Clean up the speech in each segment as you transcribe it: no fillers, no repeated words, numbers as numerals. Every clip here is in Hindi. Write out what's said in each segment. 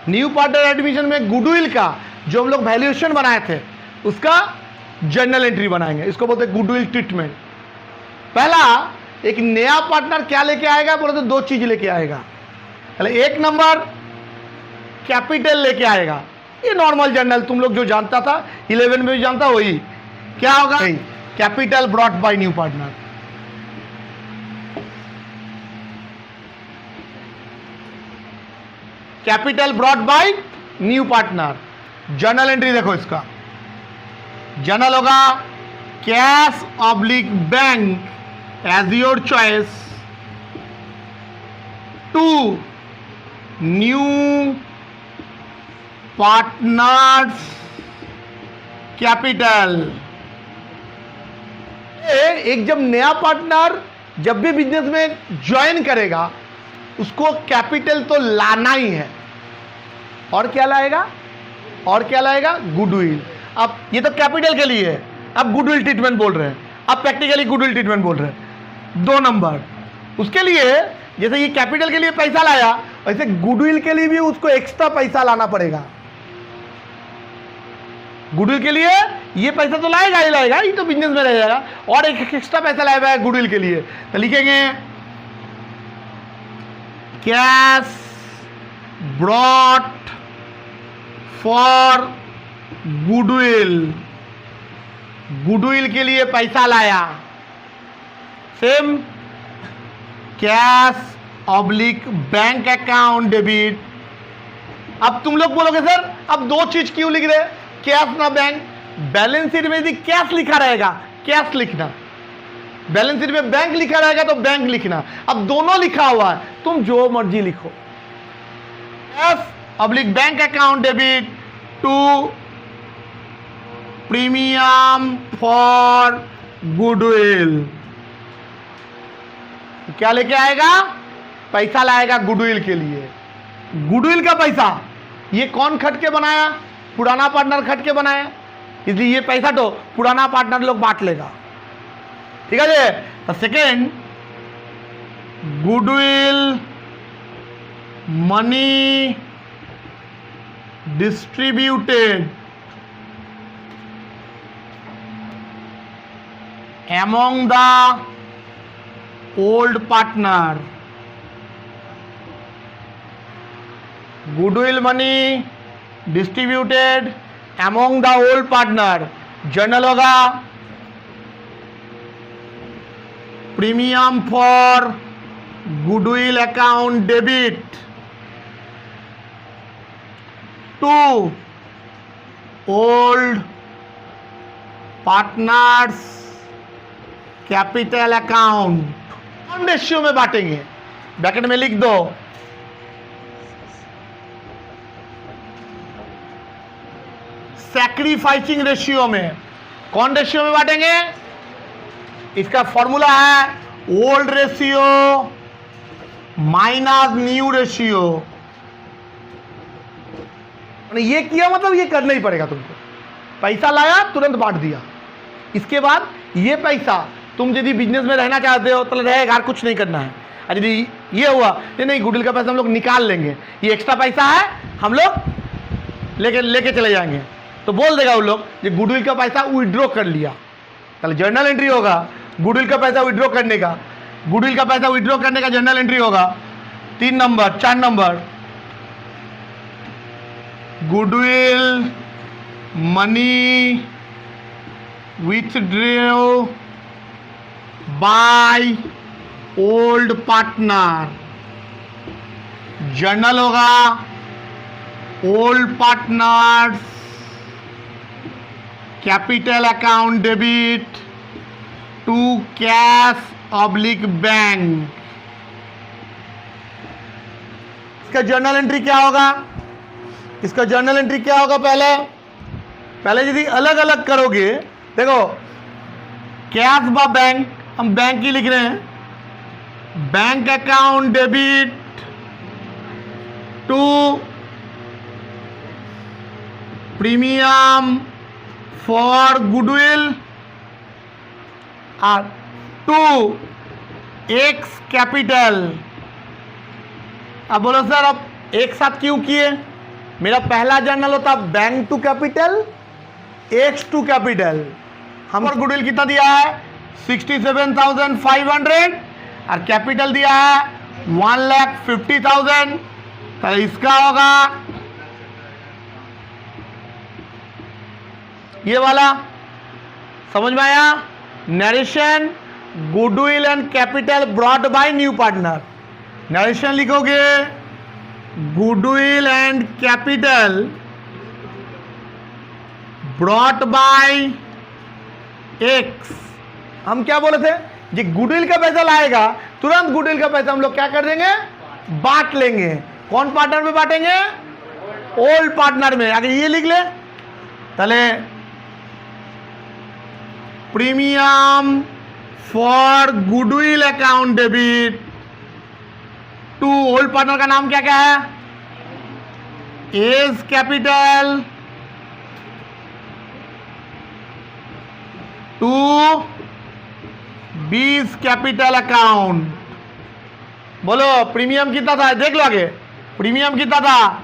न्यू पार्टनर एडमिशन में गुडविल का जो हम लोग वैल्यूएशन बनाए थे उसका जर्नल एंट्री बनाएंगे, इसको बोलते हैं गुडविल ट्रीटमेंट। पहला, एक नया पार्टनर क्या लेके आएगा, बोले तो दो चीज लेके आएगा। पहले एक नंबर कैपिटल लेके आएगा, ये नॉर्मल जर्नल तुम लोग जो जानता था 11 में भी जानता, वही क्या होगा, capital brought by new partner. Capital brought by new partner. Journal entry देखो, इसका जर्नल होगा cash oblique bank as your choice to new partners capital. एक जब नया पार्टनर जब भी बिजनेस में ज्वाइन करेगा उसको कैपिटल तो लाना ही है। और क्या लाएगा, और क्या लाएगा, गुडविल। अब ये तो कैपिटल के लिए है, अब गुडविल ट्रीटमेंट बोल रहे हैं, अब प्रैक्टिकली गुडविल ट्रीटमेंट बोल रहे हैं। 2 नंबर उसके लिए, जैसे ये कैपिटल के लिए पैसा लाया वैसे गुडविल के लिए भी उसको एक्स्ट्रा पैसा लाना पड़ेगा। गुडविल के लिए ये पैसा तो लाएगा ही लाएगा, ये तो बिजनेस में रह जाएगा, और एक एक्स्ट्रा पैसा लाया है गुडविल के लिए। तो लिखेंगे cash brought for goodwill, goodwill के लिए पैसा लाया। Same cash oblique bank account debit. अब तुम लोग बोलोगे सर अब 2 चीज क्यों लिख रहे, कैश ना बैंक। बैलेंस शीट में यदि कैश लिखा रहेगा कैश लिखना, बैलेंस शीट में बैंक लिखा रहेगा तो बैंक लिखना। अब दोनों लिखा हुआ है, तुम जो मर्जी लिखो। Cash oblique bank account debit to premium for goodwill. क्या लेके आएगा, पैसा लाएगा गुडविल के लिए। गुडविल का पैसा ये कौन खट के बनाया, पुराना पार्टनर खट के बनाया, इसलिए ये पैसा तो पुराना पार्टनर लोग बांट लेगा। ठीक है जी। तो second, goodwill money distributed among the old partner। goodwill money distributed among the old partner। Journal होगा premium for goodwill account debit to old partners capital account. कौन रेशियो में बांटेंगे, ब्रैकेट में लिख दो सैक्रिफाइसिंग रेशियो में। कौन रेशियो में बांटेंगे, इसका फॉर्मूला है old ratio minus new ratio. ये किया मतलब ये करना ही पड़ेगा तुमको। पैसा लाया तुरंत बांट दिया, इसके बाद ये पैसा तुम यदि बिजनेस में रहना चाहते हो तो रहेगा, कुछ नहीं करना है। और यदि ये हुआ नहीं गुडविल का पैसा हम लोग निकाल लेंगे, ये एक्स्ट्रा पैसा है हम लोग लेके चले जाएंगे, तो बोल देगा वो लोग ये गुडविल का पैसा विड्रॉ कर लिया। चलो जर्नल एंट्री होगा गुडविल का पैसा विड्रॉ करने का, गुडविल का पैसा विड्रॉ करने का जर्नल एंट्री होगा। 3 number 4 number, goodwill money withdraw by old partner. Journal होगा old partners capital account debit to cash oblique bank. इसका जर्नल एंट्री क्या होगा, इसका जर्नल एंट्री क्या होगा, पहले यदि अलग अलग करोगे, देखो कैश बा बैंक, हम बैंक ही लिख रहे हैं, bank account debit to premium for goodwill और टू एक्स कैपिटल। अब बोलो सर अब एक साथ क्यों किए, मेरा पहला जर्नल होता bank to capital, X to capital. हम और गुडविल कितना दिया है 67,500 और कैपिटल दिया है 1,50,000। तो इसका होगा ये वाला, समझ में आया? Narration goodwill and capital brought by new partner. Narration लिखोगे goodwill and capital brought by X. हम क्या बोले थे जी, गुडविल का पैसा लाएगा, तुरंत गुडविल का पैसा हम लोग क्या कर देंगे, बांट लेंगे। कौन पार्टनर में बांटेंगे? ओल्ड पार्टनर में। अगर ये लिख ले तले premium for goodwill account debit to old partner का नाम क्या क्या है? A's capital to B's capital account. बोलो प्रीमियम कितना था, देख लो आगे। प्रीमियम कितना था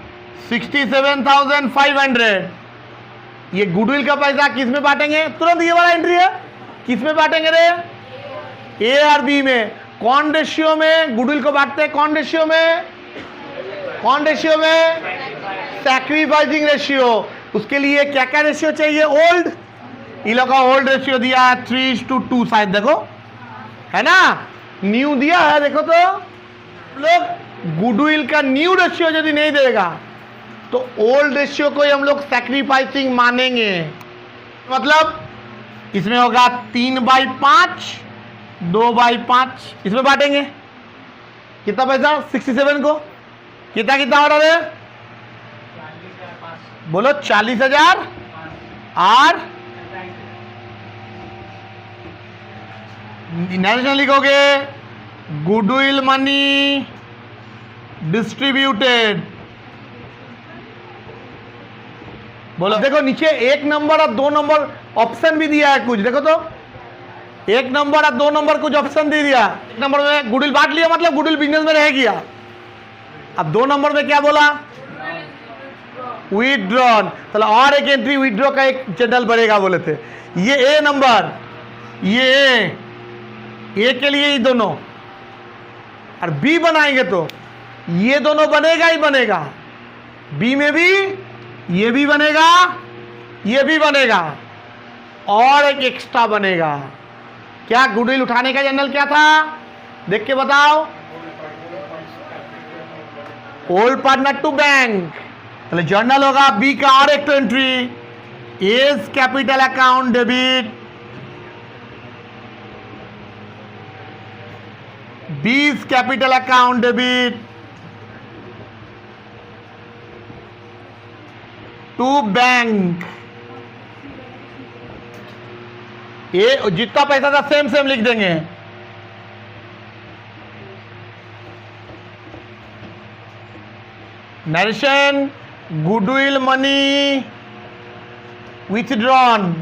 67,500। ये गुडविल का पैसा किस में बांटेंगे? तुरंत ये वाला एंट्री है, किस में बांटेंगे रे? ए और बी में। कौन रेशियो में गुडविल को बांटते हैं? कौन रेशियो में? कौन रेशियो में? Sacrificing ratio. उसके लिए क्या क्या रेशियो चाहिए? ओल्ड, इन लोग का ओल्ड रेशियो दिया है 3:2 शायद, देखो है ना। न्यू दिया है, देखो तो लोग गुडविल का न्यू रेशियो यदि नहीं देगा तो ओल्ड रेशियो को हम लोग सैक्रिफाइसिंग मानेंगे। मतलब इसमें होगा 3/5, 2/5, इसमें बांटेंगे। कितना पैसा? 67 को कितना कितना हो रहा है? बोलो 40,000 और नेशनल लिखोगे गुडविल मनी डिस्ट्रीब्यूटेड। बोलो देखो नीचे 1 नंबर और 2 नंबर ऑप्शन भी दिया है कुछ, देखो तो 1 नंबर और 2 नंबर कुछ ऑप्शन दे दिया। 1 नंबर में गुडविल बांट लिया, मतलब गुडविल बिजनेस में रह गया। अब 2 नंबर में क्या बोला? विथड्रॉन। चलो और एक एंट्री विथड्रॉ का एक जनरल बनेगा बोले थे। ये ए नंबर, ये ए के लिए ही दोनों, और बी बनाएंगे तो ये दोनों बनेगा ही बनेगा। बी में भी ये भी बनेगा, ये भी बनेगा, और एक एक्स्ट्रा बनेगा। क्या गुडविल उठाने का जनरल क्या था? देख के बताओ। Old partner to bank. तो जर्नल होगा बी का और एक तो entry A's capital account debit, B's capital account debit to bank. ये जितना पैसा था सेम सेम लिख देंगे। Narration goodwill money withdrawn